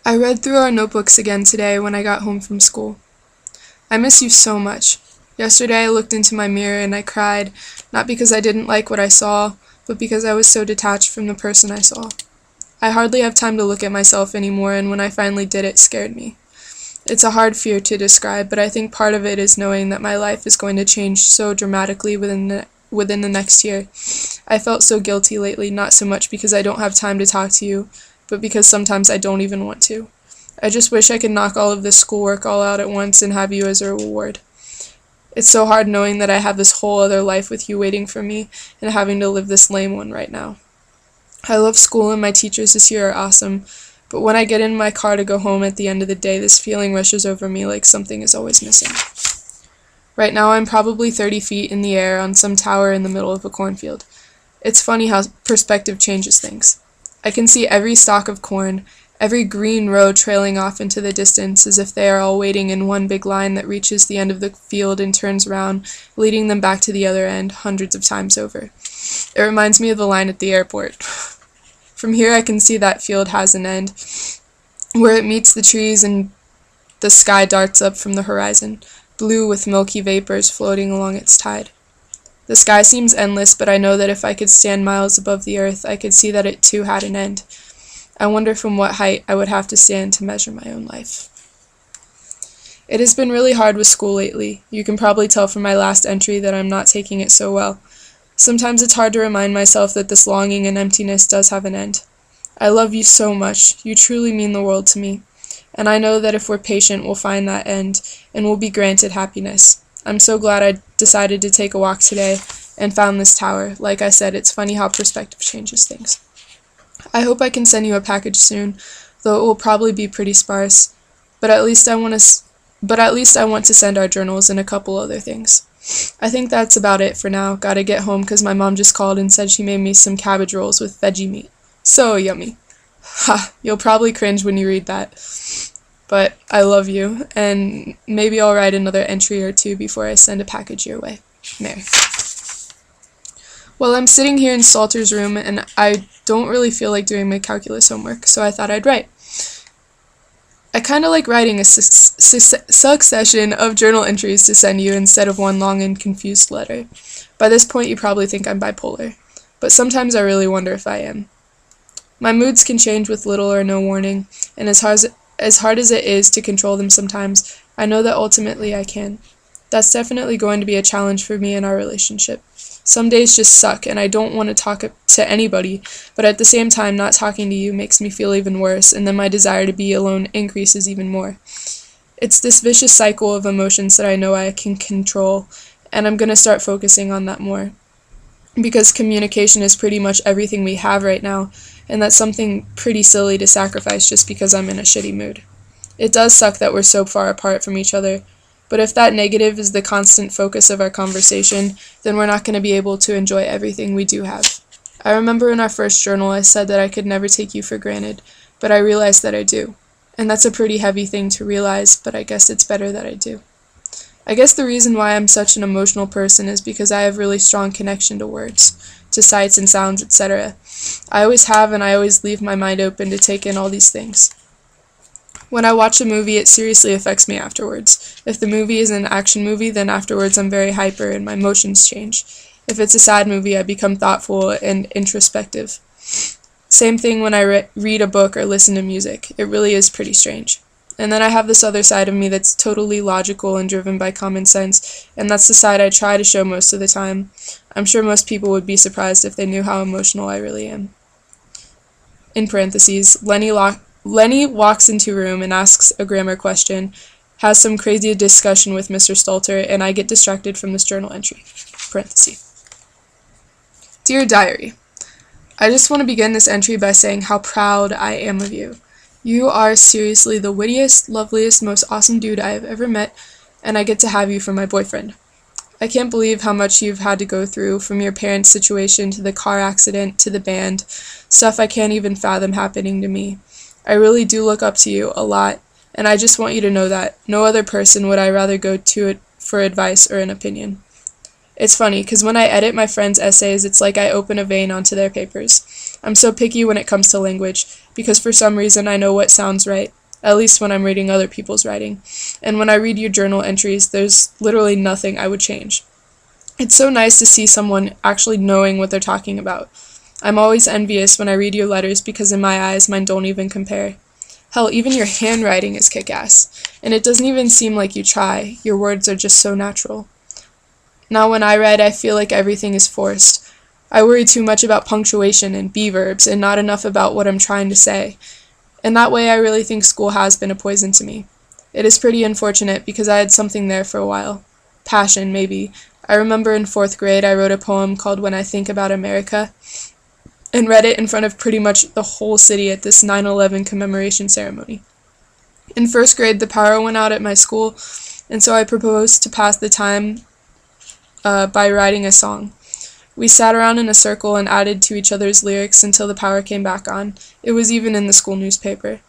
I read through our notebooks again today when I got home from school. I miss you so much. Yesterday I looked into my mirror and I cried, not because I didn't like what I saw, but because I was so detached from the person I saw. I hardly have time to look at myself anymore, and when I finally did, it scared me. It's a hard fear to describe, but I think part of it is knowing that my life is going to change so dramatically within the next year. I felt so guilty lately, not so much because I don't have time to talk to you, but because sometimes I don't even want to. I just wish I could knock all of this schoolwork all out at once and have you as a reward. It's so hard knowing that I have this whole other life with you waiting for me and having to live this lame one right now. I love school and my teachers this year are awesome, but when I get in my car to go home at the end of the day, this feeling rushes over me like something is always missing. Right now I'm probably 30 feet in the air on some tower in the middle of a cornfield. It's funny how perspective changes things. I can see every stalk of corn, every green row trailing off into the distance as if they are all waiting in one big line that reaches the end of the field and turns around, leading them back to the other end hundreds of times over. It reminds me of the line at the airport. From here I can see that field has an end, where it meets the trees and the sky darts up from the horizon, blue with milky vapors floating along its tide. The sky seems endless, but I know that if I could stand miles above the earth, I could see that it too had an end. I wonder from what height I would have to stand to measure my own life. It has been really hard with school lately. You can probably tell from my last entry that I'm not taking it so well. Sometimes it's hard to remind myself that this longing and emptiness does have an end. I love you so much. You truly mean the world to me. And I know that if we're patient, we'll find that end, and we'll be granted happiness. I'm so glad I decided to take a walk today and found this tower. Like I said, it's funny how perspective changes things. I hope I can send you a package soon, though it will probably be pretty sparse. But at least I want to send our journals and a couple other things. I think that's about it for now. Gotta get home because my mom just called and said she made me some cabbage rolls with veggie meat. So yummy. Ha, you'll probably cringe when you read that. But I love you, and maybe I'll write another entry or two before I send a package your way. Mary. Well, I'm sitting here in Salter's room, and I don't really feel like doing my calculus homework, so I thought I'd write. I kind of like writing a succession of journal entries to send you instead of one long and confused letter. By this point, you probably think I'm bipolar, but sometimes I really wonder if I am. My moods can change with little or no warning, and as hard as it is to control them sometimes, I know that ultimately I can. That's definitely going to be a challenge for me in our relationship. Some days just suck, and I don't want to talk to anybody, but at the same time, not talking to you makes me feel even worse, and then my desire to be alone increases even more. It's this vicious cycle of emotions that I know I can control, and I'm going to start focusing on that more. Because communication is pretty much everything we have right now, and that's something pretty silly to sacrifice just because I'm in a shitty mood. It does suck that we're so far apart from each other, but if that negative is the constant focus of our conversation, then we're not going to be able to enjoy everything we do have. I remember in our first journal I said that I could never take you for granted, but I realized that I do. And that's a pretty heavy thing to realize, but I guess it's better that I do. I guess the reason why I'm such an emotional person is because I have really strong connection to words, to sights and sounds, etc. I always have, and I always leave my mind open to take in all these things. When I watch a movie, it seriously affects me afterwards. If the movie is an action movie, then afterwards I'm very hyper and my emotions change. If it's a sad movie, I become thoughtful and introspective. Same thing when I read a book or listen to music. It really is pretty strange. And then I have this other side of me that's totally logical and driven by common sense, and that's the side I try to show most of the time. I'm sure most people would be surprised if they knew how emotional I really am. In parentheses, Lenny walks into a room and asks a grammar question, has some crazy discussion with Mr. Stalter, and I get distracted from this journal entry. Parentheses. Dear Diary, I just want to begin this entry by saying how proud I am of you. You are seriously the wittiest, loveliest, most awesome dude I have ever met, and I get to have you for my boyfriend. I can't believe how much you've had to go through, from your parents' situation to the car accident to the band, stuff I can't even fathom happening to me. I really do look up to you a lot, and I just want you to know that no other person would I rather go to it for advice or an opinion. It's funny, because when I edit my friends' essays, it's like I open a vein onto their papers. I'm so picky when it comes to language, because for some reason I know what sounds right, at least when I'm reading other people's writing. And when I read your journal entries, there's literally nothing I would change. It's so nice to see someone actually knowing what they're talking about. I'm always envious when I read your letters because in my eyes, mine don't even compare. Hell, even your handwriting is kick-ass, and it doesn't even seem like you try. Your words are just so natural. Now when I write, I feel like everything is forced. I worry too much about punctuation and be verbs and not enough about what I'm trying to say. And that way I really think school has been a poison to me. It is pretty unfortunate because I had something there for a while. Passion, maybe. I remember in 4th grade I wrote a poem called When I Think About America and read it in front of pretty much the whole city at this 9/11 commemoration ceremony. In 1st grade the power went out at my school, and so I proposed to pass the time by writing a song. We sat around in a circle and added to each other's lyrics until the power came back on. It was even in the school newspaper.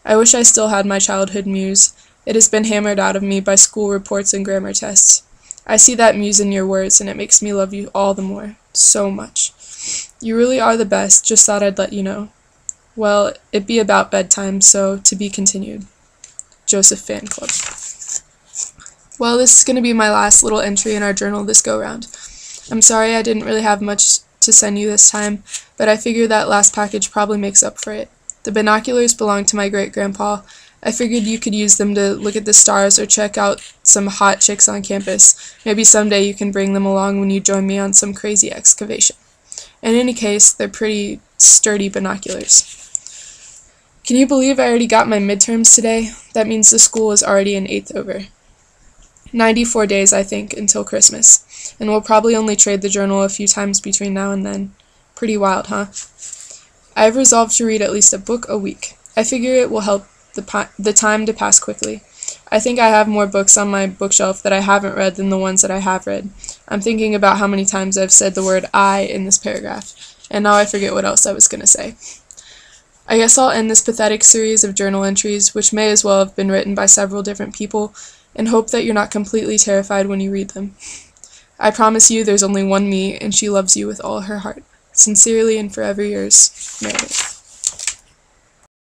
I wish I still had my childhood muse. It has been hammered out of me by school reports and grammar tests. I see that muse in your words, and it makes me love you all the more. So much. You really are the best, just thought I'd let you know. Well, it be about bedtime, so to be continued. Joseph Fan Club. Well, this is going to be my last little entry in our journal this go-round. I'm sorry I didn't really have much to send you this time, but I figured that last package probably makes up for it. The binoculars belong to my great-grandpa. I figured you could use them to look at the stars or check out some hot chicks on campus. Maybe someday you can bring them along when you join me on some crazy excavation. In any case, they're pretty sturdy binoculars. Can you believe I already got my midterms today? That means the school is already an 8th over. 94 days, I think, until Christmas, and we'll probably only trade the journal a few times between now and then. Pretty wild, huh? I have resolved to read at least a book a week. I figure it will help the time to pass quickly. I think I have more books on my bookshelf that I haven't read than the ones that I have read. I'm thinking about how many times I've said the word I in this paragraph, and now I forget what else I was going to say. I guess I'll end this pathetic series of journal entries, which may as well have been written by several different people, and hope that you're not completely terrified when you read them. I promise you there's only one me, and she loves you with all her heart. Sincerely and forever yours, Meredith.